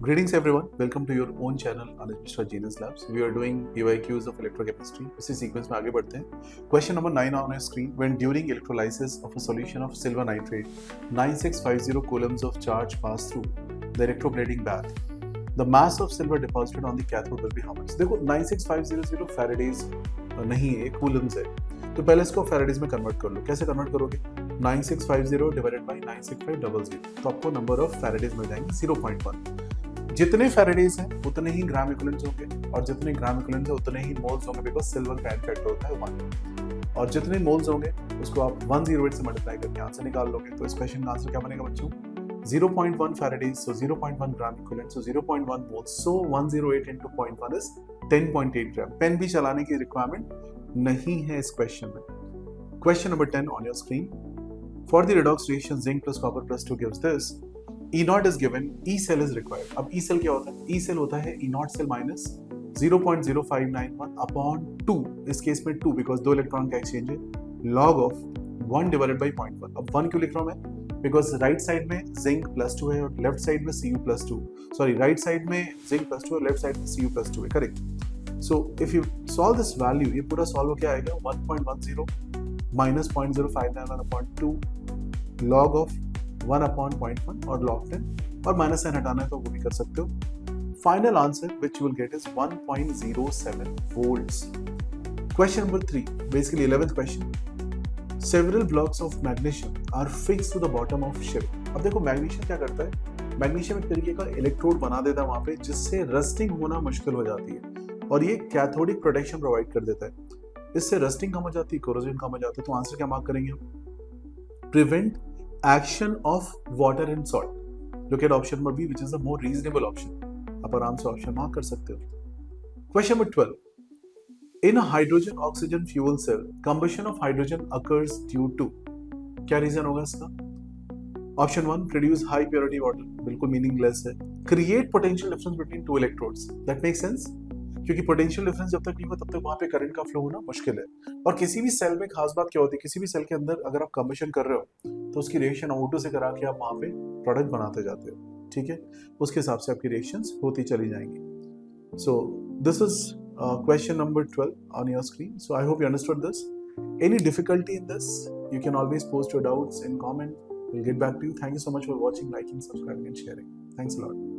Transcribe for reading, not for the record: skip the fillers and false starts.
Greetings everyone, welcome to your own channel Anuj Mishra Genius Labs. We are doing PYQs of electrochemistry. इसी sequence में आगे बढ़ते हैं. Question number 9 on your screen. When during electrolysis of a solution of silver nitrate, 9650 coulombs of charge pass through the electroblading bath. The mass of silver deposited on the cathode will be how much? देखो 96500 Faraday's नहीं है, Coulomb's है. तो पहले इसको Faraday's में convert कर लो. कैसे कन्वर्ट करोगे? 9650 डिवाइडेड बाय 96500. तो आपको नंबर ऑफ फैराडेज मिल जाएंगे 0.1. जितने फैराडेज हैं उतने ही ग्राम इक्विवेलेंट्स होंगे और जितने ग्राम इक्विवेलेंट्स हैं उतने ही मोल्स होंगे बिकॉज सिल्वर का एन फैक्टर होता है 1 और जितने मोल्स होंगे उसको आप 108 से मल्टीप्लाई करके आंसर निकाल लोगे. तो इस क्वेश्चन का आंसर क्या बनेगा बच्चों? 0.1 faradays, so 0.1 gram equivalent, so 0.1 moles, so 108 into 0.1 is 10.8 gram. Pen भी चलाने की रिक्वायरमेंट नहीं है इस क्वेश्चन में. Question number 10 on your screen. For the redox reaction zinc plus copper plus 2 gives this. E naught is given, E cell is required. अब E cell क्या होता है? E cell होता है E naught cell minus 0.0591 upon 2. इस case में 2 because दो electron का एक्सचेंज है. log of 1 divided by 0.1. अब 1 क्यों लिख रहा हूं मैं? बिकॉज राइट साइड में जिंक प्लस 2 है और लेफ्ट साइड में Cu plus 2. Sorry, right side में जिंक प्लस 2 और लेफ्ट साइड में Cu प्लस 2 है. Correct. So if you solve this value, ये पूरा सॉल्व क्या आएगा? 1.10 minus 0.0591 upon 2 log of 1 upon 0.1 और log 10 और माइनस साइन हटाना है तो वो भी कर सकते हो. Final answer which you will get is 1.07 volts. Question number 3, basically 11th question. Several blocks of magnesium are fixed to the bottom of ship. अब देखो मैग्नीशियम क्या करता है? मैग्नीशियम एक तरीके का इलेक्ट्रोड बना देता है वहां पे जिससे रस्टिंग होना मुश्किल हो जाती है और ये कैथोडिक प्रोटेक्शन प्रोवाइड कर देता है. इससे रस्टिंग कम हो जाती है, कोरोजन कम हो जाता है. तो आंसर क्या मार्क करेंगे हम? Prevent action of water and salt. Look at option number B which is the more reasonable option. आप आराम से ऑप्शन मार्क कर सकते हो. Question number 12. In a hydrogen oxygen fuel cell combustion of hydrogen occurs due to. क्या reason होगा इसका? Option 1, produce high purity water. बिल्कुल मीनिंगलेस है. Create potential difference between two electrodes. That make sense क्योंकि potential difference जब तक नहीं होगा तब तक वहां पे करंट का फ्लो होना मुश्किल है. और किसी भी सेल में खास बात क्या होती है, किसी भी सेल के अंदर अगर आप कंबशन कर रहे हो तो उसकी रिएक्शन O2 से करा के आप वहां पे प्रोडक्ट बनाते जाते हो. ठीक है, उसके हिसाब से आपकी रिएक्शंस होती चली जाएंगी. So this is question number 12 on your screen. So I hope you understood this. Any difficulty in this you can always post your doubts in comment. We'll get back to you. Thank you so much for watching, liking, subscribing and sharing. Thanks a lot.